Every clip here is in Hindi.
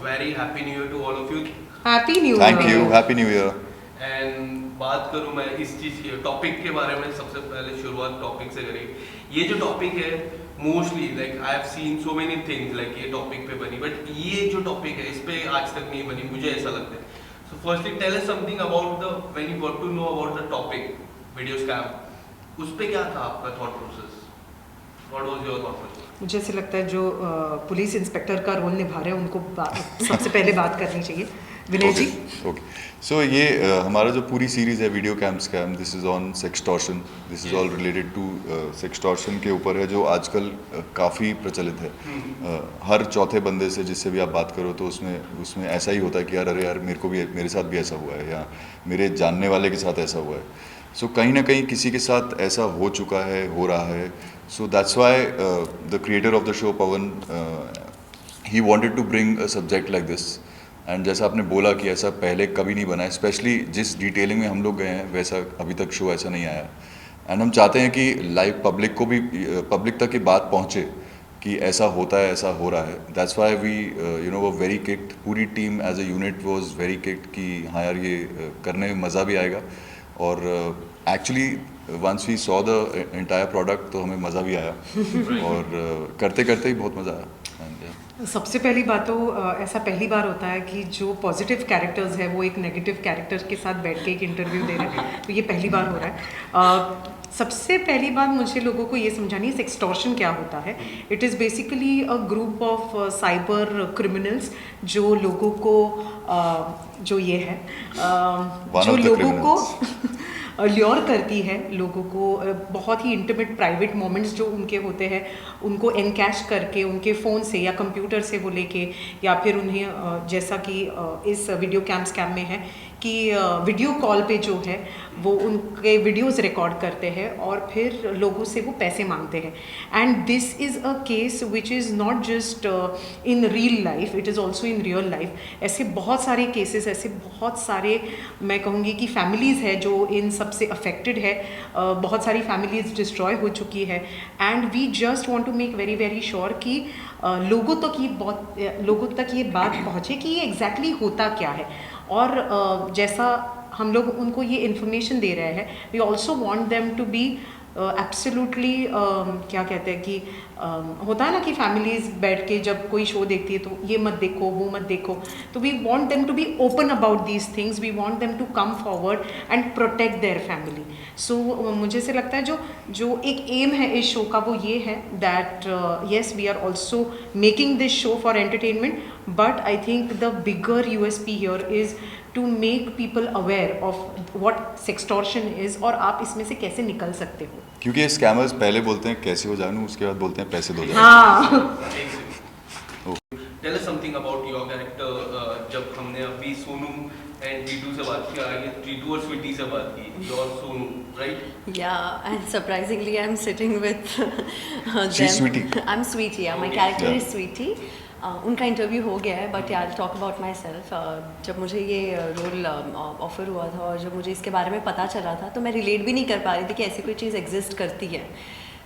very happy new year to all of you. Happy new thank you, happy new year. And बात करूं मैं इस चीज़ के टॉपिक के बारे में, सबसे पहले शुरुआत टॉपिक से करें। ये जो टॉपिक है mostly like I have scene so many things like ये टॉपिक पे बनी, बट ये जो टॉपिक है इस पे आज तक नहीं बनी, मुझे ऐसा लगता है। So firstly tell us something about the when you got to know about the topic video scam, उस पे क्या था आपका thought process, what was your thought process? मुझे ऐसे लगता है जो पुलिस इंस्पेक्टर का रोल निभा रहे हैं उनको सबसे पहले बात करनी चाहिए। विनय जी। ओके, सो ये हमारा जो पूरी सीरीज़ है video cam scam, this is on sextortion, this is all related to sextortion के ऊपर है, जो आजकल काफ़ी प्रचलित है। हर चौथे बंदे से जिससे भी आप बात करो तो उसमें ऐसा ही होता है कि यार अरे यार मेरे साथ भी ऐसा हुआ है, या मेरे जानने वाले के साथ ऐसा हुआ है। सो कहीं ना कहीं किसी के साथ ऐसा हो चुका है, हो रहा है। So that's why the creator of the show Pawan he wanted to bring a subject like this. And जैसा आपने बोला कि ऐसा पहले कभी नहीं बना है, स्पेशली जिस डिटेलिंग में हम लोग गए हैं वैसा अभी तक शो ऐसा नहीं आया। एंड हम चाहते हैं कि लाइव पब्लिक तक ये बात पहुँचे कि ऐसा होता है, ऐसा हो रहा है। That's why we were very kicked, पूरी team as a unit was very kicked कि हाँ यार ये करने में मज़ा भी आएगा। और actually once we saw the entire product तो हमें मज़ा भी आया और करते करते ही बहुत मज़ा आया। सबसे पहली बात तो ऐसा पहली बार होता है कि जो पॉजिटिव कैरेक्टर्स है वो एक नेगेटिव कैरेक्टर के साथ बैठ के एक इंटरव्यू दे रहे हैं, तो ये पहली बार हो रहा है। सबसे पहली बात मुझे लोगों को ये समझानी है सेक्सटॉर्शन क्या होता है। It is basically a group of cyber criminals जो लोगों को जो ये है जो लोगों को ल्योर करती है, लोगों को बहुत ही इंटीमेट प्राइवेट मोमेंट्स जो उनके होते हैं उनको एनकैश करके उनके फ़ोन से या कंप्यूटर से वो लेके, या फिर उन्हें जैसा कि इस वीडियो कैम स्कैम में है कि वीडियो कॉल पे जो है वो उनके वीडियोस रिकॉर्ड करते हैं और फिर लोगों से वो पैसे मांगते हैं। And this is a case which is not just in real life, it is also in real life. ऐसे बहुत सारे केसेस, ऐसे बहुत सारे मैं कहूँगी कि फैमिलीज़ है जो इन सबसे अफेक्टेड है। बहुत सारी फैमिलीज़ डिस्ट्रॉय हो चुकी है। And we just want to make very very sure कि लोगों तक ये बात पहुँचे कि ये एग्जैक्टली होता क्या है। और जैसा हम लोग उनको ये इन्फॉर्मेशन दे रहे हैं, we also want them to be absolutely क्या कहते हैं कि होता है ना कि फैमिलीज बैठ के जब कोई शो देखती है तो ये मत देखो, वो मत देखो। तो we want them to be open about these things, we want them to come forward and protect their family. So मुझे से लगता है जो एक एम है इस शो का वो ये है that yes we are also making this show for entertainment, but I think the bigger USP here is to make people aware of what sextortion is और आप इसमें से कैसे निकल सकते हो। क्योंकि ये स्कैमर्स पहले बोलते हैं कैसे हो जानू, उसके बाद बोलते हैं पैसे दो जाओ। हाँ। Tell us something about your character. जब हमने अभी सोनू एंड टीटू से बात किया, आगे टीटू और स्वीटी से बात की, your Sonu, right? Yeah, and surprisingly, I'm sitting with them. She's Sweetie. I'm Sweetie. Yeah, my Okay. character Yeah. is Sweetie. उनका इंटरव्यू हो गया है, बट यार टॉक अबाउट माई सेल्फ। जब मुझे ये रोल ऑफर हुआ था और जब मुझे इसके बारे में पता चला था तो मैं रिलेट भी नहीं कर पा रही थी कि ऐसी कोई चीज़ एग्जिस्ट करती है।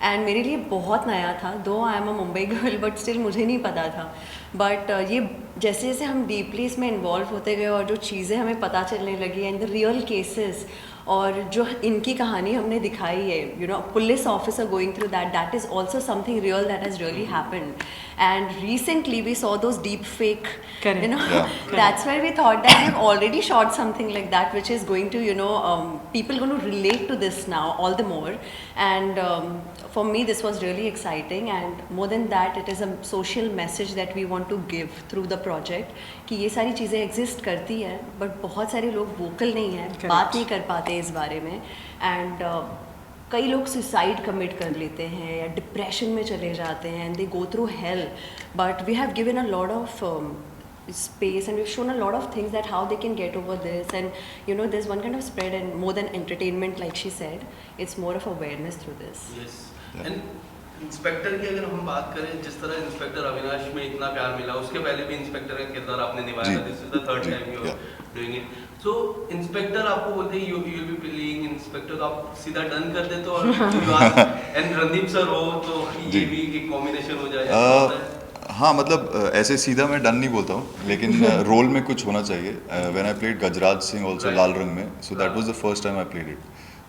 एंड मेरे लिए बहुत नया था, दो I am a Mumbai girl, but still मुझे नहीं पता था। बट ये जैसे जैसे हम डीपली इसमें इन्वॉल्व होते गए और जो चीज़ें हमें पता चलने लगी एंड द रियल केसेस और जो इनकी कहानी हमने दिखाई है, you know police officer going through that is also something real that has really happened. And recently we saw those deep fake, you know, that's why we thought that we've already shot something like that which is going to, you know, people going to relate to this now all the more. And for me this was really exciting, and more than that it is a social message that we want to give through the project कि ये सारी चीज़ें exist करती है बट बहुत सारे लोग vocal नहीं हैं, बात नहीं कर पाते इस बारे में। एंड कई लोग सुसाइड कमिट कर लेते हैं या डिप्रेशन में चले जाते हैं and they go through hell, but we have given a lot of space and we've shown a lot of things that how they can get over this, and you know there's one kind of spread and more than entertainment like she said, it's more of awareness through this. Yes. And inspector की अगर हम बात करें, जिस तरह इंस्पेक्टर अविनाश में इतना प्यार मिला, उसके पहले भी इंस्पेक्टर का किरदार आपने निभाया था, this is the third time you are doing it. So inspector आपको बोलते हैं you will be playing inspector, तो आप सीधा डन कर देते हो और एंड रणदीप सर हो तो ये भी एक कॉम्बिनेशन हो जाए। हाँ मतलब ऐसे सीधा मैं डन नहीं बोलता हूँ, लेकिन रोल में कुछ होना चाहिए. When I played Gajraj Singh also Laal Rang में, so that was the first time I played it.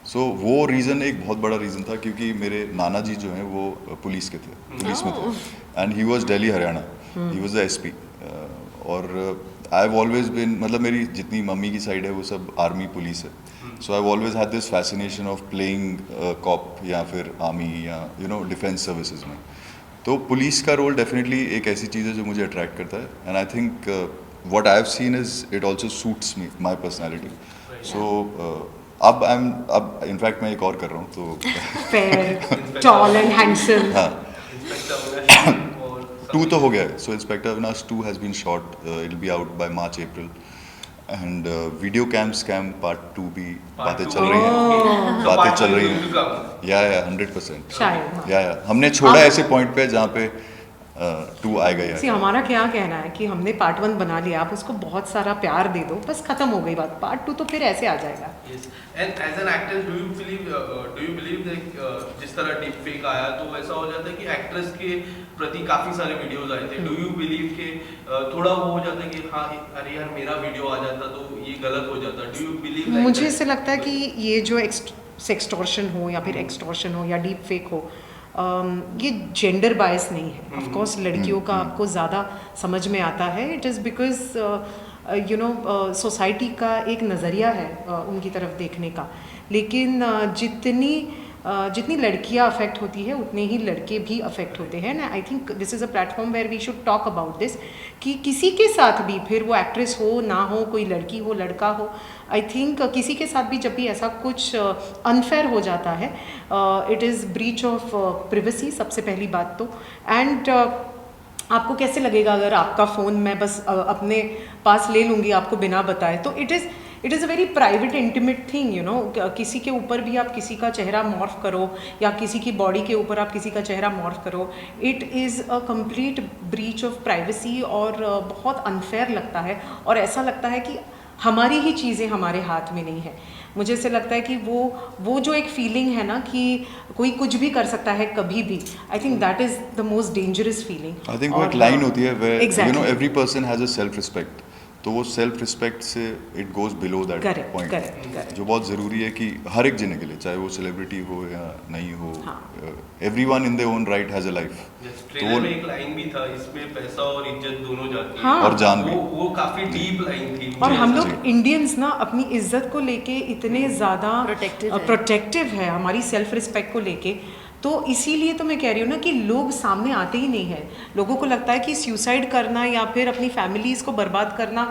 So वो रीज़न एक बहुत बड़ा रीज़न था, क्योंकि मेरे नाना जी जो हैं वो पुलिस के थे, पुलिस में थे, and he was Delhi Haryana, he was the SP. और आई हैव ऑलवेज बिन, मतलब मेरी जितनी मम्मी की साइड है वो सब आर्मी पुलिस है. So I have always had this fascination of playing cop या फिर आर्मी या डिफेंस सर्विसेज में. तो पुलिस का रोल डेफिनेटली एक ऐसी चीज़ है जो मुझे अट्रैक्ट करता है, and I think what I have seen is it also suits me my personality. So अब इनफैक्ट मैं एक और कर रहा हूँ तो फेयर, टॉल एंड हैंडसम. हाँ, इंस्पेक्टर और 2 तो हो गया है. सो inspector Avinash 2 has been shot, it will be out by March April, and video cam scam part 2 भी बातें चल रही हैं, बातें चल रही हैं. या 100% शायद, हाँ. या हमने छोड़ा ऐसे पॉइंट पे जहाँ पे 2 आएगा सी या. हमारा क्या कहना है कि हमने पार्ट 1 बना लिया, आप उसको बहुत सारा प्यार दे दो, बस खत्म हो गई बात. पार्ट 2 तो फिर ऐसे आ जाएगा. Yes. And as an actor, do you believe like जिस तरह deep fake आया तो ऐसा हो जाता है कि एक्ट्रेस के प्रति काफी सारे वीडियोस आए थे. Do you believe कि थोड़ा वो हो जाता है कि हाँ अरे यार मेरा वीडियो आ जाता तो ये गलत हो जाता. Do you believe like मुझे that? ऐसे लगता है कि ये जो सेक्सटॉर्शन हो या फिर एक्सटॉर्शन हो या डीप फेक हो, ये जेंडर बायस नहीं है. ऑफ कोर्स लड़कियों का आपको ज़्यादा समझ में आता है. इट इज़ बिकॉज सोसाइटी का एक नज़रिया है उनकी तरफ देखने का. लेकिन जितनी लड़कियां अफेक्ट होती है उतने ही लड़के भी अफेक्ट होते हैं. I think this is a platform where we should talk about this, कि किसी के साथ भी, फिर वो एक्ट्रेस हो ना हो, कोई लड़की हो लड़का हो, आई थिंक किसी के साथ भी जब भी ऐसा कुछ अनफेयर हो जाता है, it is breach of privacy सबसे पहली बात तो. एंड आपको कैसे लगेगा अगर आपका फ़ोन मैं बस अपने पास ले लूँगी आपको बिना बताए, तो it is a very private intimate thing, you know. किसी के ऊपर भी आप किसी का चेहरा मॉर्फ करो या किसी की बॉडी के ऊपर आप किसी का चेहरा मॉर्फ करो, it is a complete breach of privacy, और बहुत अनफेयर लगता है. और ऐसा लगता है कि हमारी ही चीज़ें हमारे हाथ में नहीं है. मुझे ऐसे लगता है कि वो जो एक फीलिंग है ना कि कोई कुछ भी कर सकता है कभी भी, I think that is the most dangerous feeling. I think वो एक लाइन होती है where Exactly. Every person has a self respect. तो वो सेल्फ रिस्पेक्ट से it goes below that point, correct. जो बहुत ज़रूरी है कि हर एक जने के लिए, चाहे वो सेलिब्रिटी हो या नहीं हो, हाँ. Everyone in their own right has a life. Yes, trailer में एक लाइन भी था, इसमें पैसा और इज्जत दोनों जाती है. हाँ. और जान भी. वो काफी डीप लाइन थी. और हम जी. लोग इंडियंस ना अपनी इज्जत को लेके इतने ज़्यादा प्रोटेक्टिव है, हमारी सेल्फ रिस्पेक्ट को लेके. तो इसीलिए तो मैं कह रही हूँ ना कि लोग सामने आते ही नहीं है. लोगों को लगता है कि सुसाइड करना या फिर अपनी फैमिलीज़ को बर्बाद करना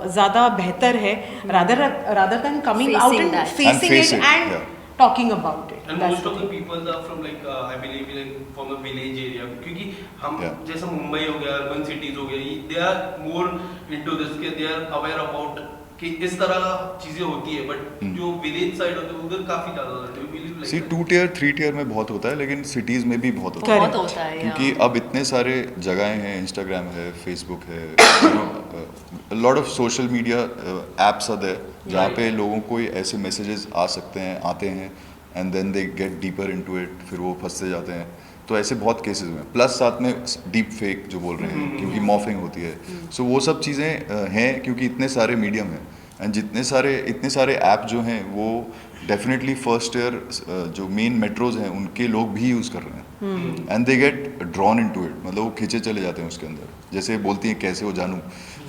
ज़्यादा बेहतर है, rather than coming out and facing it and talking about it. And most of the people are from like I believe like from the village area, क्योंकि हम जैसा मुंबई हो गया, अर्बन सिटीज हो गया, they are more into this, कि they are aware about कि इस तरह चीजें होती है. बट जो विलेज साइड होते हैं उधर काफी ज्यादा सी 2 tier 3 tier में बहुत होता है, लेकिन सिटीज़ में भी बहुत होता है. बहुत होता है क्योंकि अब इतने सारे जगहें हैं, इंस्टाग्राम है, फेसबुक है, lot of social media apps are there जहाँ पे लोगों को ऐसे मैसेजेस आ सकते हैं, आते हैं, and then they get deeper into it, फिर वो फंसते जाते हैं. तो ऐसे बहुत केसेस हुए. प्लस साथ में डीप फेक जो बोल रहे हैं, क्योंकि मॉर्फिंग होती है. सो वो सब चीज़ें हैं, क्योंकि इतने सारे मीडियम हैं, एंड इतने सारे ऐप जो हैं वो डेफिनेटली फर्स्ट ईयर जो मेन मेट्रोज हैं उनके लोग भी यूज़ कर रहे हैं, and they get drawn into it. मतलब वो खींचे चले जाते हैं उसके अंदर. जैसे बोलती हैं कैसे हो जानू,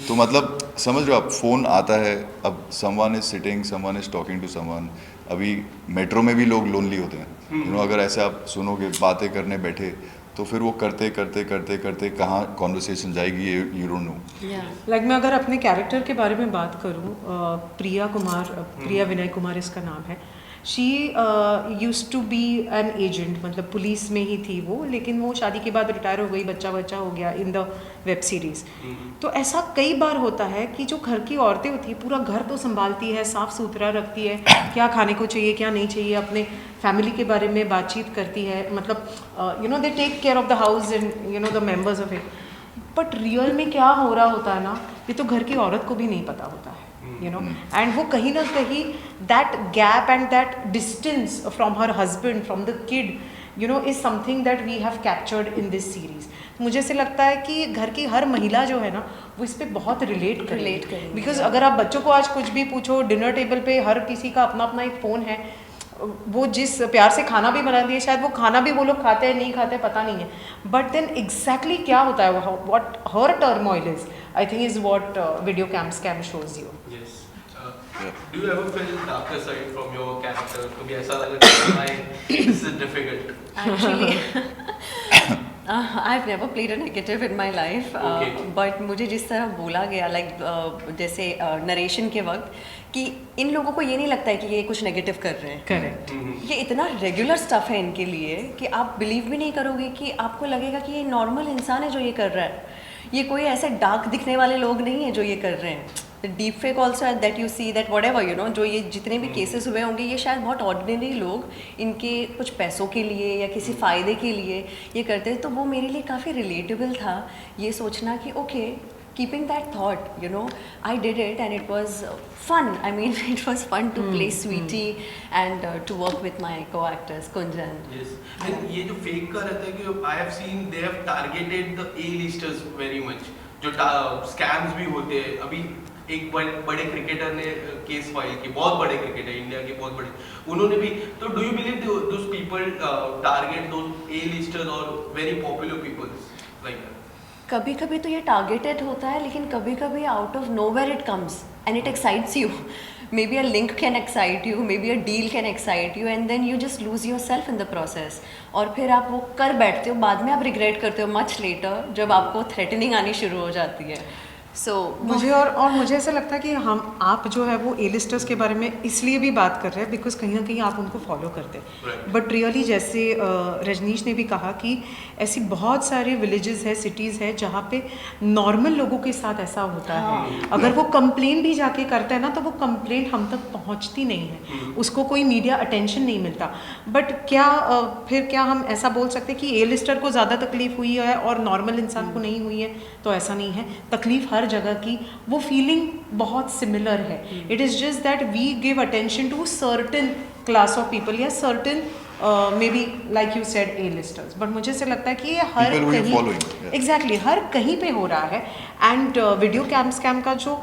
तो मतलब समझ रहे हो आप, फ़ोन आता है, अब someone is sitting, someone is talking to someone. अभी मेट्रो में भी लोग लोनली होते हैं, यू नो. अगर ऐसे आप सुनोगे, बातें करने बैठे, तो फिर वो करते करते कहाँ कॉन्वर्सेशन जाएगी, यू डोंट नो. लाइक मैं अगर अपने कैरेक्टर के बारे में बात करूँ, प्रिया विनय कुमार इसका नाम है. She used to be an agent, मतलब पुलिस में ही थी वो, लेकिन वो शादी के बाद रिटायर हो गई, बच्चा हो गया इन द वेब सीरीज़. तो ऐसा कई बार होता है कि जो घर की औरतें होती है, पूरा घर तो संभालती है, साफ़ सुथरा रखती है, क्या खाने को चाहिए क्या नहीं चाहिए, अपने फैमिली के बारे में बातचीत करती है, मतलब you know they take care of the house and you know the members of it. But real में क्या हो रहा होता है ना, ये तो घर की औरत को भी नहीं पता होता है, you know. And वो कहीं ना कहीं that gap and that distance from her husband, from the kid you know is something that we have captured in this series. मुझे ऐसे लगता है कि घर की हर महिला जो है ना वो इस पे बहुत रिलेट करेगी, बिकॉज अगर आप बच्चों को आज कुछ भी पूछो, डिनर टेबल पे हर किसी का अपना अपना एक फ़ोन है, वो जिस प्यार से खाना भी बनाती है, शायद वो खाना भी वो लोग खाते हैं नहीं खाते पता नहीं है, बट देन एग्जैक्टली क्या होता है what her turmoil is, I think is what video cam shows you. Yes. Do you ever feel darker side from your character? कभी ऐसा लगा कि this is difficult? Actually, I've never played a negative in my life, Okay. but मुझे जिस तरह बोला गया जैसे नरेशन के वक्त कि इन लोगों को ये नहीं लगता है कि ये कुछ नेगेटिव कर रहे हैं। करेक्ट। ये इतना रेगुलर स्टफ है इनके लिए कि आप बिलीव भी नहीं करोगे, कि आपको लगेगा कि ये नॉर्मल इंसान है जो ये कर रहा है, ये कोई ऐसे डार्क दिखने वाले लोग नहीं है जो ये कर रहे हैं। Deep fake also that you see that what ever you know, जो ये जितने भी केसेस हुए होंगे ये शायद बहुत ऑर्डिनरी लोग इनके कुछ पैसों के लिए या किसी फ़ायदे के लिए ये करते हैं। तो वो मेरे लिए काफ़ी रिलेटेबल था ये सोचना कि okay, keeping that thought, you know, I did it and it was fun. I mean, it was fun to play Sweetie and to work with my co-actors Kunjan. Yes. And ये जो फेक का रहता है कि I have seen they have targeted the A-listers very much. जो स्कैम्स भी होते हैं, अभी एक बड़े क्रिकेटर ने केस फाइल की, बहुत बड़े क्रिकेटर इंडिया के बहुत बड़े, उन्होंने भी, तो do you believe those people target those A-listers और very popular peoples like that? कभी कभी तो ये टारगेटेड होता है, लेकिन कभी कभी out of nowhere it comes and it excites you. Maybe a link can excite you, maybe a deal can excite you, and then you just lose yourself in the process. और फिर आप वो कर बैठते हो, बाद में आप रिग्रेट करते हो मच लेटर जब आपको थ्रेटनिंग आनी शुरू हो जाती है। सो मुझे और मुझे ऐसा लगता है कि आप जो है वो ए लिस्टर्स के बारे में इसलिए भी बात कर रहे हैं बिकॉज कहीं ना कहीं आप उनको फॉलो करते हैं, बट रियली जैसे रजनीश ने भी कहा कि ऐसी बहुत सारे विलेजेस है, सिटीज़ है जहाँ पे नॉर्मल लोगों के साथ ऐसा होता है। अगर वो कंप्लेन भी जाके करता है ना तो वो कंप्लेंट हम तक पहुँचती नहीं है, उसको कोई मीडिया अटेंशन नहीं मिलता। बट फिर क्या हम ऐसा बोल सकते हैं कि ए लिस्टर को ज़्यादा तकलीफ हुई है और नॉर्मल इंसान को नहीं हुई है? तो ऐसा नहीं है, तकलीफ हर जगह की, वो फीलिंग बहुत सिमिलर है। It is just that we give attention to certain class of people या certain may be like you said A listers, but मुझे से लगता है कि ये हर कहीं एग्जैक्टली हर कहीं पे हो रहा है। एंड वीडियो स्कैम का जो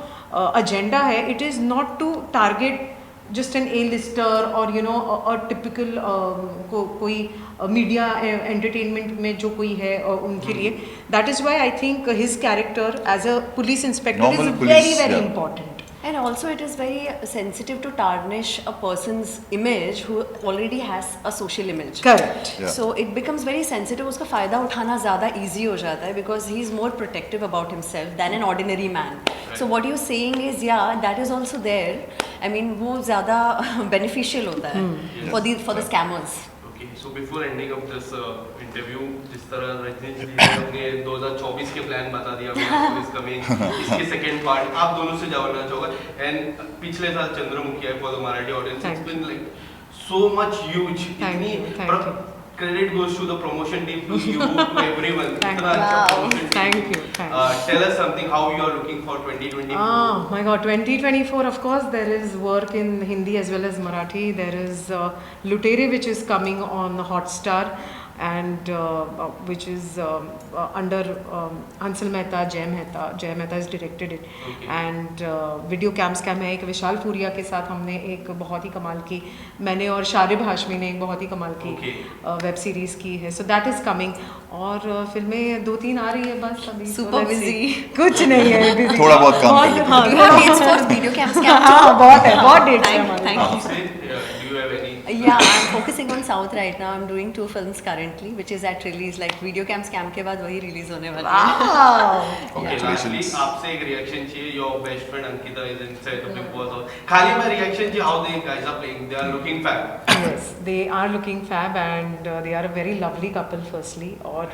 एजेंडा है, it is not to target just an A-lister or you know a typical कोई मीडिया एंटरटेनमेंट में जो कोई है उनके लिए। That is why I think his character as a police inspector is very very important. And also it is very sensitive to tarnish a person's image who already has a social image. Correct. Yeah. So it becomes very sensitive. उसका फ़ायदा उठाना ज़्यादा easy हो जाता है because he is more protective about himself than an ordinary man. So what you're saying is yeah, that is also there. I mean वो ज़्यादा beneficial होता है for the scammers. Okay, so before ending up this interview, जिस तरह रजनीश जी ने अपने 2024 के प्लान बता दिया, पुलिस कमिंग, इसके सेकंड पार्ट आप दोनों से जानना चाहूँगा। एंड पिछले साल चंद्रमुखी है for the Marathi audience, it's been like so much huge, इतनी credit goes to the promotion team, to you, to everyone. इतना अच्छा promotion team. Thank you. Tell us something how you are looking for 2024. Oh my God, 2024. Of course, there is work in Hindi as well as Marathi. There is Lutere, which is coming on Hotstar, and which is under Hansal Mehta, Jay Mehta has directed it. Okay. And video scam है एक विशाल फूरिया के साथ, हमने एक बहुत ही कमाल की, मैंने और शारिब हाशमी ने एक बहुत ही कमाल की वेब सीरीज़ की है। So that is coming. और फिल्में 2-3 आ रही है बस अभी। Super busy. कुछ नहीं है, busy। थोड़ा बहुत काम कर लेते हैं। Do you have dates for video camps? हाँ बहुत है, बहुत डेट्स है हमारे। Thank you. आपसे do you have any? Yeah, I'm focusing on South right now. I'm doing 2 films currently, which is at release. Like video camp scam के बाद वही release होने वाला है। Okay, Congratulations. lastly, आपसे एक reaction चाहिए. Your best friend Ankita is inside the Big Boss house. खाली मैं reaction चाहिए how they guys are playing. They are looking fab. Yes, they are looking fab and they are a very lovely couple firstly. और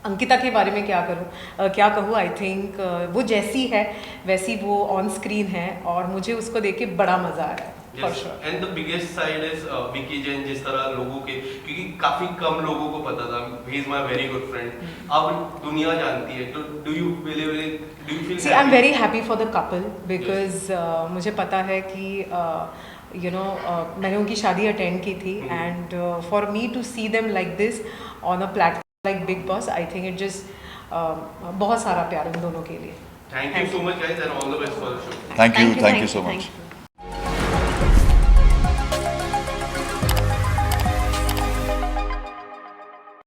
अंकिता के बारे में क्या कहूँ, आई थिंक वो जैसी है वैसी वो ऑन स्क्रीन है और मुझे उसको देख के बड़ा मज़ा आ रहा है। Yes. And the biggest side is Vicky Jain, जिस तरह लोगों के, क्योंकि काफी कम लोगों को पता था, he is my very good friend. अब दुनिया जानती है, तो do you feel See, I'm very happy for the couple because मुझे पता है कि यू नो मैंने उनकी शादी अटेंड की थी and for me to see them like this on a platform like Bigg Boss I think it just बहुत सारा प्यार उन दोनों के लिए thank you so much guys and all the best for the show. Thank you so much.